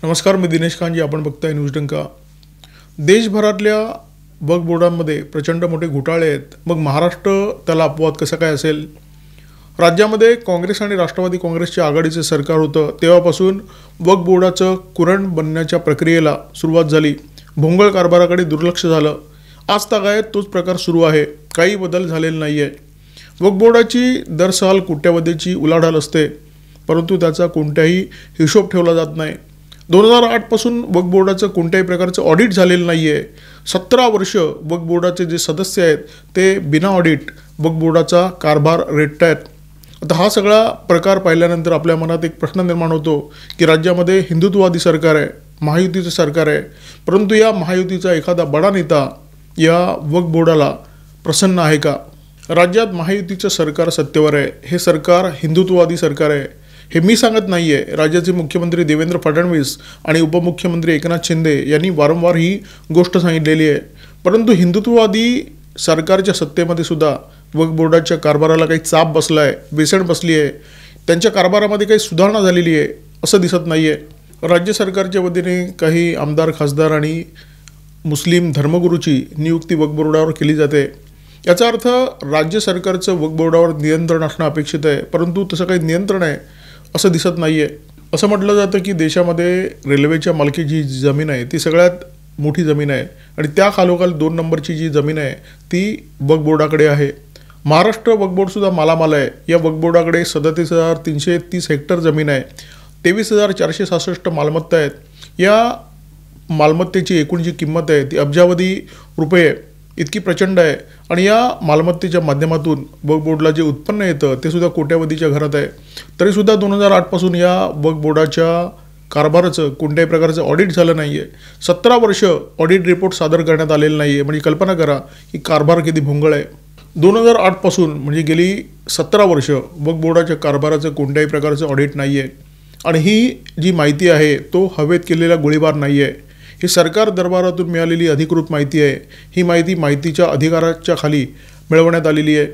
नमस्कार, मी दिनेश खानजी. आपण बघताय न्यूज डंका. देशभरातल्या वक्फ बोर्डांमध्ये प्रचंड मोठे घोटाळे आहेत. मग महाराष्ट्र त्याला अपवाद कसा काय असेल? राज्यामध्ये काँग्रेस आणि राष्ट्रवादी काँग्रेसच्या आघाडीचे सरकार होतं, तेव्हापासून वक्फ बोर्डाचं कुरण बनण्याच्या प्रक्रियेला सुरुवात झाली. भोंगळ कारभाराकडे दुर्लक्ष झालं. आज तागायत तोच प्रकार सुरू आहे. काही बदल झालेला नाही आहे. वक्फ बोर्डाची दरसाल कोट्यावधीची उलाढाल असते, परंतु त्याचा कोणताही हिशोब ठेवला जात नाही. 2008 पासून वक्फ बोर्डाचं कोणत्याही प्रकारचं ऑडिट झालेलं नाही आहे. 17 वर्ष वक्फ बोर्डाचे जे सदस्य आहेत ते बिना ऑडिट वक्फ बोर्डाचा कारभार रेटत आहेत. आता हा सगळा प्रकार पाहिल्यानंतर आपल्या मनात एक प्रश्न निर्माण होतो की राज्यामध्ये हिंदुत्ववादी सरकार आहे, महायुतीचं सरकार आहे, परंतु या महायुतीचा एखादा बडा नेता या वक्फ बोर्डाला प्रसन्न आहे का? राज्यात महायुतीचं सरकार सत्तेवर आहे. हे सरकार हिंदुत्ववादी सरकार आहे हे मी सांगत नाही आहे. राज्याचे मुख्यमंत्री देवेंद्र फडणवीस आणि उपमुख्यमंत्री एकनाथ शिंदे यांनी वारंवार ही गोष्ट सांगितलेली आहे. परंतु हिंदुत्ववादी सरकारच्या सत्तेमध्ये सुद्धा वक्फ बोर्डाच्या कारभाराला काही चाप बसला आहे, बेसण बसली आहे. त्यांच्या कारभारामध्ये काही सुधारणा झालेली आहे असं दिसत नाही आहे. राज्य सरकारच्या वतीने काही आमदार, खासदार आणि मुस्लिम धर्मगुरूची नियुक्ती वक्फ बोर्डावर केली जाते. याचा अर्थ राज्य सरकारचं वक्फ बोर्डावर नियंत्रण असणं अपेक्षित आहे, परंतु तसं काही नियंत्रण आहे असं दिसत नाही आहे. असं म्हटलं जातं की देशामध्ये रेल्वेच्या मालकीची जी जमीन आहे ती सगळ्यात मोठी जमीन आहे आणि त्या खालोखाल 2 नंबरची जी जमीन आहे ती वक्फ बोर्डाकडे आहे. महाराष्ट्र वक्फ बोर्डसुद्धा मालामाल आहे. या वक्फ बोर्डाकडे 37,330 हेक्टर जमीन आहे. 23,466 मालमत्ता आहेत. या मालमत्तेची एकूण जी किंमत आहे ती अब्जावधी रुपये इतकी प्रचंड आहे आणि या मालमत्तेच्या माध्यमातून वक्फ बोर्डला जे उत्पन्न येतं ते सुद्धा कोट्यावधीच्या घरात आहे. तरीसुद्धा 2008 पासून या वक्फ बोर्डाच्या कारभाराचं कोणत्याही प्रकारचं ऑडिट झालं नाही आहे. 17 वर्ष ऑडिट रिपोर्ट सादर करण्यात आलेलं नाही आहे. म्हणजे कल्पना करा की कारभार किती भोंगळ आहे. 2008 पासून म्हणजे गेली 17 वर्ष वक्फ बोर्डाच्या कारभाराचं कोणत्याही प्रकारचं ऑडिट नाही आहे. आणि ही जी माहिती आहे तो हवेत केलेला गोळीबार नाही आहे. ही सरकार दरबारातून मिळालेली अधिकृत माहिती आहे. ही माहितीच्या अधिकाराच्या खाली मिळवण्यात आलेली आहे.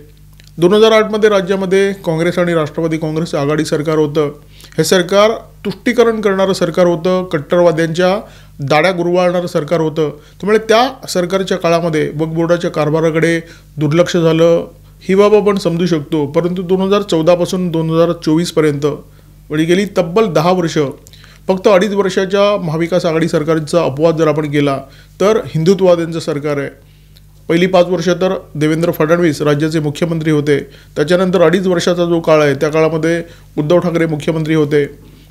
2008 मध्ये राज्यामध्ये काँग्रेस आणि राष्ट्रवादी काँग्रेसचं आघाडी सरकार होतं. हे सरकार तुष्टीकरण करणारं सरकार होतं. कट्टरवाद्यांच्या दाड्या गुरवाळणारं सरकार होतं. त्यामुळे त्या सरकारच्या काळामध्ये वक्फ बोर्डाच्या कारभाराकडे दुर्लक्ष झालं ही बाब आपण समजू शकतो. परंतु 2014 पासून 2024पर्यंत म्हणजे गेली तब्बल 10 वर्ष फक्त 2.5 वर्षाच्या महाविकास आघाडी सरकारचा अपवाद जर आपण केला तर हिंदुत्ववाद्यांचं सरकार आहे. पहिली 5 वर्ष तर देवेंद्र फडणवीस राज्याचे मुख्यमंत्री होते. त्याच्यानंतर 2.5 वर्षाचा जो काळ आहे त्या काळामध्ये उद्धव ठाकरे मुख्यमंत्री होते.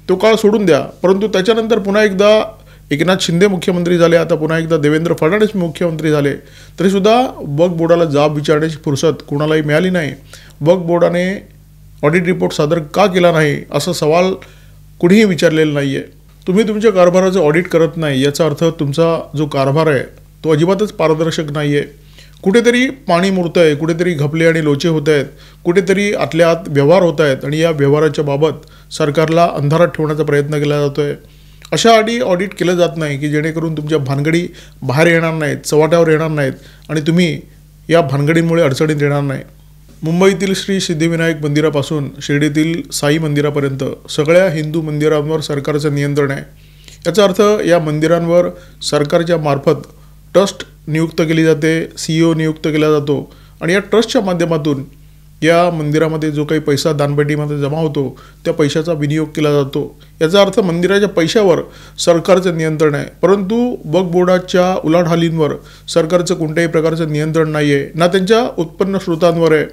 तो काळ सोडून द्या, परंतु त्याच्यानंतर पुन्हा एकदा एकनाथ शिंदे मुख्यमंत्री झाले. आता पुन्हा एकदा देवेंद्र फडणवीस मुख्यमंत्री झाले. तरीसुद्धा वक्फ बोर्डाला जाब विचारण्याची फुरसत कोणालाही मिळाली नाही. वक्फ बोर्डाने ऑडिट रिपोर्ट सादर का केला नाही असा सवाल कुणीही विचारलेलं नाही आहे. तुम्ही तुमच्या कारभाराचं ऑडिट करत नाही याचा अर्थ तुमचा जो कारभार आहे तो अजिबातच पारदर्शक नाही आहे. कुठेतरी पाणी मुरतं आहे, कुठेतरी घपले आणि लोचे होत आहेत, कुठेतरी आतल्या आत व्यवहार होत आहेत आणि या व्यवहाराच्या बाबत सरकारला अंधारात ठेवण्याचा प्रयत्न केला जातो आहे. अशा आधी ऑडिट केलं जात नाही की जेणेकरून तुमच्या भानगडी बाहेर येणार नाहीत, चव्हाट्यावर येणार नाहीत आणि तुम्ही या भानगडींमुळे अडचणीत येणार नाही. मुंबईतील श्री सिद्धिविनायक मंदिरापासून शिर्डीतील साई मंदिरापर्यंत सगळ्या हिंदू मंदिरांवर सरकारचं नियंत्रण आहे. याचा अर्थ या मंदिरांवर सरकारच्या मार्फत ट्रस्ट नियुक्त केली जाते, CEO नियुक्त केला जातो आणि या ट्रस्टच्या माध्यमातून या मंदिरामध्ये जो काही पैसा दानपेटीमध्ये जमा होतो त्या पैशाचा विनियोग केला जातो. याचा अर्थ मंदिराच्या पैशावर सरकारचं नियंत्रण आहे. परंतु वक्फ बोर्डाच्या उलाढालींवर सरकारचं कोणत्याही प्रकारचं नियंत्रण नाही आहे. ना त्यांच्या उत्पन्न स्रोतांवर आहे.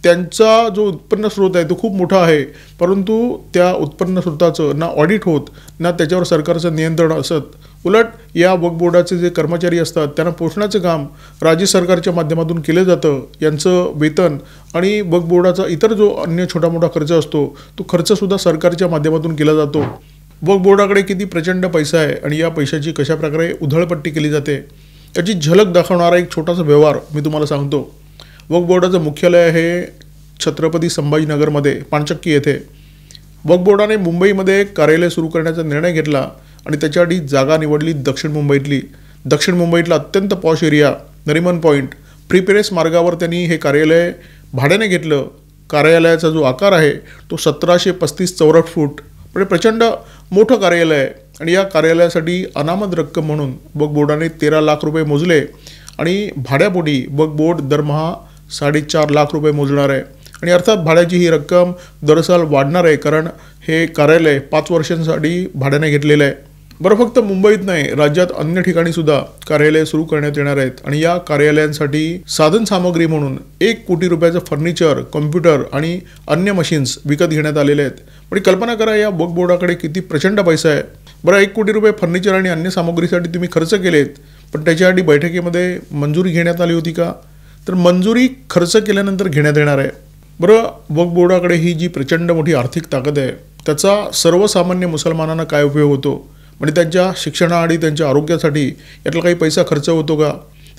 त्यांचा जो उत्पन्न स्रोत आहे तो खूप मोठा आहे, परंतु त्या उत्पन्न स्रोताचं ना ऑडिट होत ना त्याच्यावर सरकारचं नियंत्रण असत. उलट या वक्फ बोर्डाचे जे कर्मचारी असतात त्यांना पोषणाचं काम राज्य सरकारच्या माध्यमातून केलं जातं. यांचं वेतन आणि वक्फ बोर्डाचा इतर जो अन्य छोटा मोठा खर्च असतो तो खर्चसुद्धा सरकारच्या माध्यमातून केला जातो. वक्फ बोर्डाकडे किती प्रचंड पैसा आहे आणि या पैशाची कशाप्रकारे उधळपट्टी केली जाते याची झलक दाखवणारा एक छोटासा व्यवहार मी तुम्हाला सांगतो. वक्फ बोर्डाचं मुख्यालय आहे छत्रपती संभाजीनगरमध्ये पानचक्की येथे. वक्फ बोर्डाने मुंबईमध्ये एक कार्यालय सुरू करण्याचा निर्णय घेतला आणि त्याच्यासाठी जागा निवडली दक्षिण मुंबईतली. दक्षिण मुंबईतला अत्यंत posh area Nariman point free press मार्गावर त्यांनी हे कार्यालय भाड्याने घेतलं. कार्यालयाचा जो आकार आहे तो 1735 चौरस फूट म्हणजे प्रचंड मोठं कार्यालय आहे. आणि या कार्यालयासाठी अनामत रक्कम म्हणून वक्फ बोर्डाने 13 लाख रुपये मोजले आणि भाड्यापोटी वक्फ बोर्ड दरमहा 4.5 लाख रुपये मोजणार आहे आणि अर्थात भाड्याची ही रक्कम दरसाल वाढणार आहे, कारण हे कार्यालय 5 वर्षांसाठी भाड्याने घेतलेलं आहे. बरं, फक्त मुंबईत नाही, राज्यात अन्य ठिकाणी सुद्धा कार्यालय सुरू करण्यात येणार आहेत आणि या कार्यालयांसाठी साधन सामग्री म्हणून 1 कोटी रुपयाचं फर्निचर, कॉम्प्युटर आणि अन्य मशीन्स विकत घेण्यात आलेले आहेत. पण कल्पना करा, या वक्फ बोर्डाकडे किती प्रचंड पैसा आहे. बरं, 1 कोटी रुपये फर्निचर आणि अन्य सामग्रीसाठी तुम्ही खर्च केलेत, पण त्याच्यासाठी बैठकीमध्ये मंजुरी घेण्यात आली होती का? तर मंजुरी खर्च केल्यानंतर घेण्यात येणार आहे. बरं, वक्फ बोर्डाकडे ही जी प्रचंड मोठी आर्थिक ताकद आहे, त्याचा सर्वसामान्य मुसलमानांना काय उपयोग होतो? म्हणजे त्यांच्या शिक्षणा आणि त्यांच्या आरोग्यासाठी यातला काही पैसा खर्च होतो का?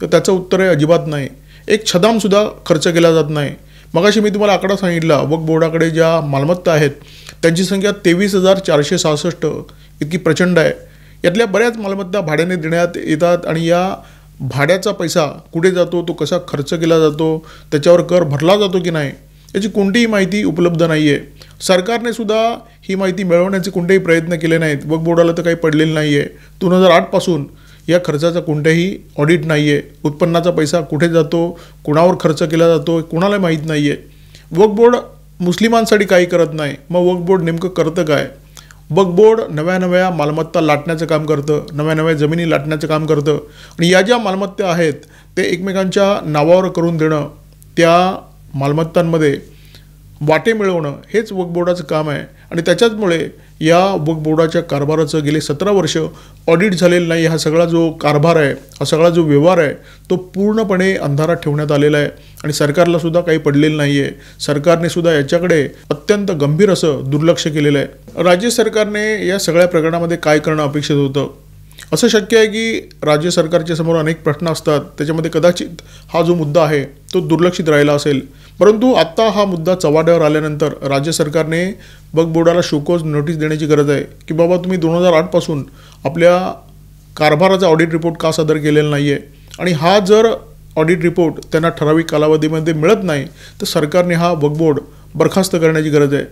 तर त्याचं उत्तर आहे अजिबात नाही. एक छदामसुद्धा खर्च केला जात नाही. मगाशी मी तुम्हाला आकडा सांगितला, वक्फ बोर्डाकडे ज्या मालमत्ता आहेत त्यांची संख्या 23,466 इतकी प्रचंड आहे. यातल्या बऱ्याच मालमत्ता भाड्याने देण्यात येतात आणि या भाड्याचा पैसा कुठे जातो, तो कसा खर्च केला जातो, त्याच्यावर कर भरला जातो की नाही, याची कोणतीही माहिती उपलब्ध नाही आहे. सरकारने सुद्धा ही माहिती मिळवण्याचे कोणतेही प्रयत्न केले नाहीत. वक्फ बोर्डाला तर काही पडलेलं नाही आहे. 2008 पासून या खर्चाचा कोणताही ऑडिट नाही आहे. उत्पन्नाचा पैसा कुठे जातो, कुणावर खर्च केला जातो, कुणाला माहीत नाही आहे. वक्फ बोर्ड मुस्लिमांसाठी काही करत नाही. मग वक्फ बोर्ड नेमकं करतं काय? वक्फ बोर्ड नव्या मालमत्ता लाटण्याचं काम करतं, नव्या जमिनी लाटण्याचं काम करतं आणि या ज्या मालमत्ता आहेत ते एकमेकांच्या नावावर करून देणं, त्या मालमत्तांमध्ये वाटे मिळवणं, हेच वक्फ बोर्डाचं काम आहे. आणि त्याच्याचमुळे या वक्फ बोर्डाच्या कारभाराचं गेले 17 वर्ष ऑडिट झालेलं नाही. हा सगळा जो कारभार आहे, हा सगळा जो व्यवहार आहे, तो पूर्णपणे अंधारात ठेवण्यात आलेला आहे आणि सरकारला सुद्धा काही पडलेलं नाही आहे. सरकारने सुद्धा याच्याकडे अत्यंत गंभीर असं दुर्लक्ष केलेलं आहे. राज्य सरकारने या सगळ्या प्रकरणामध्ये काय करणं अपेक्षित होतं? असं शक्य आहे की राज्य सरकारच्या समोर अनेक प्रश्न असतात, त्याच्यामध्ये कदाचित हा जो मुद्दा आहे तो दुर्लक्षित राहिला असेल. परंतु आत्ता हा मुद्दा चव्हाट्यावर आल्यानंतर राज्य सरकारने वक्फ बोर्डाला शोकॉज नोटीस देण्याची गरज आहे की बाबा, तुम्ही 2008 पासून आपल्या कारभाराचा ऑडिट रिपोर्ट का सादर केलेला नाही आहे आणि हा जर ऑडिट रिपोर्ट त्यांना ठराविक कालावधीमध्ये मिळत नाही तर सरकारने हा वक्फ बोर्ड बरखास्त करण्याची गरज आहे.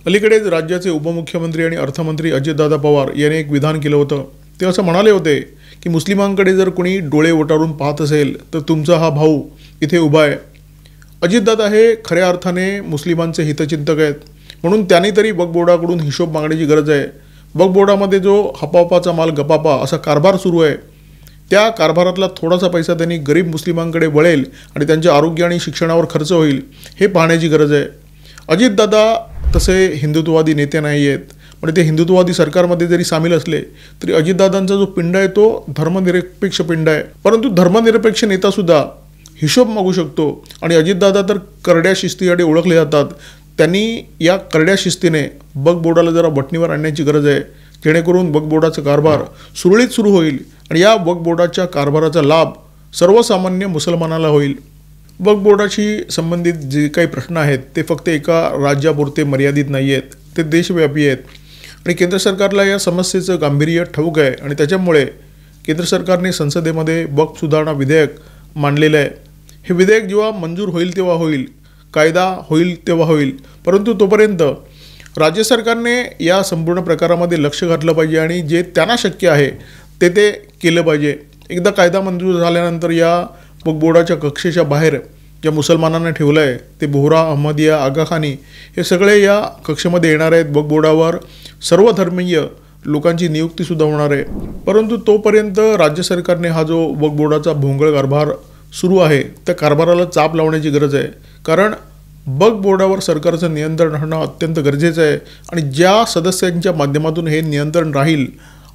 अलीकडेच राज्याचे उपमुख्यमंत्री आणि अर्थमंत्री अजितदादा पवार यांनी एक विधान केलं होतं. ते असं म्हणाले होते की मुस्लिमांकडे जर कोणी डोळे वटारून पाहत असेल तर तुमचा हा भाऊ इथे उभा आहे. अजितदादा हे खऱ्या अर्थाने मुस्लिमांचे हितचिंतक आहेत, म्हणून त्यांनी तरी वक्फ बोर्डाकडून हिशोब मागण्याची गरज आहे. वक्फ बोर्डामध्ये जो हपापाचा माल गपापा असा कारभार सुरू आहे, त्या कारभारातला थोडासा पैसा त्यांनी गरीब मुस्लिमांकडे वळेल आणि त्यांच्या आरोग्य आणि शिक्षणावर खर्च होईल, हे पाहण्याची गरज आहे. अजितदादा तसे हिंदुत्ववादी नेते नाही आहेत, म्हणजे ते हिंदुत्ववादी सरकारमध्ये जरी सामील असले तरी अजितदादांचा जो पिंड आहे तो धर्मनिरपेक्ष पिंड आहे. परंतु धर्मनिरपेक्ष नेतासुद्धा हिशोब मागू शकतो आणि अजितदादा तर करड्या शिस्तीसाठी ओळखले जातात. त्यांनी या करड्या शिस्तीने वक्फ बोर्डाला जरा बटणीवर आणण्याची गरज आहे, जेणेकरून वक्फ बोर्डाचा कारभार सुरळीत सुरू होईल आणि या वक्फ बोर्डाच्या कारभाराचा लाभ सर्वसामान्य मुसलमानाला होईल. वक्फ बोर्डाशी संबंधित जे काही प्रश्न आहेत ते फक्त एका राज्यापुरते मर्यादित नाही आहेत, ते देशव्यापी आहेत आणि केंद्र सरकारला या समस्येचं गांभीर्य ठाऊक आहे आणि त्याच्यामुळे केंद्र सरकारने संसदेमध्ये वक्फ सुधारणा विधेयक मांडलेलं आहे. हे विधेयक जेव्हा मंजूर होईल तेव्हा होईल, कायदा होईल तेव्हा होईल, परंतु तोपर्यंत राज्य सरकारने या संपूर्ण प्रकारामध्ये लक्ष घातलं पाहिजे आणि जे त्यांना शक्य आहे ते केलं पाहिजे. एकदा कायदा मंजूर झाल्यानंतर या वक्फ बोर्डाच्या कक्षेच्या बाहेर ज्या मुसलमानांना ठेवलं आहे, ते बोहरा, अहमदिया, आगाखानी हे सगळे या कक्षेमध्ये येणार आहेत. वक्फ बोर्डावर सर्वधर्मीय लोकांची नियुक्तीसुद्धा होणार आहे. परंतु तोपर्यंत राज्य सरकारने हा जो वक्फ बोर्डाचा भोंगळ कारभार सुरू आहे त्या कारभाराला चाप लावण्याची गरज आहे, कारण वक्फ बोर्डावर सरकारचं नियंत्रण राहणं अत्यंत गरजेचं आहे आणि ज्या सदस्यांच्या माध्यमातून हे नियंत्रण राहील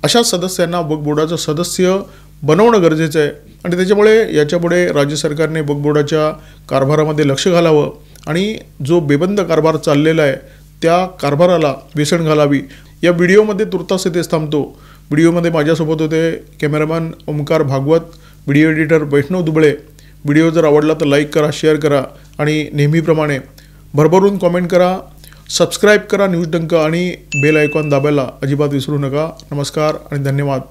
अशा सदस्यांना वक्फ बोर्डाचं सदस्य बनवणं गरजेचं आहे. आणि त्याच्यामुळे याच्यापुढे राज्य सरकारने वक्फ बोर्डाच्या कारभारामध्ये लक्ष घालावं आणि जो बेबंद कारभार चाललेला आहे त्या कारभाराला वेसण घालावी. या व्हिडिओमध्ये तुर्तास इथेच थांबतो. व्हिडिओमध्ये माझ्यासोबत होते cameraman Omkar Bhagwat, video editor Vaishnav Duble. Video जर आवडला तर लाईक करा, शेअर करा आणि नेहमीप्रमाणे भरभरून कॉमेंट करा. सबस्क्राईब करा न्यूज डंक आणि बेल आयकॉन दाबायला अजिबात विसरू नका. नमस्कार आणि धन्यवाद.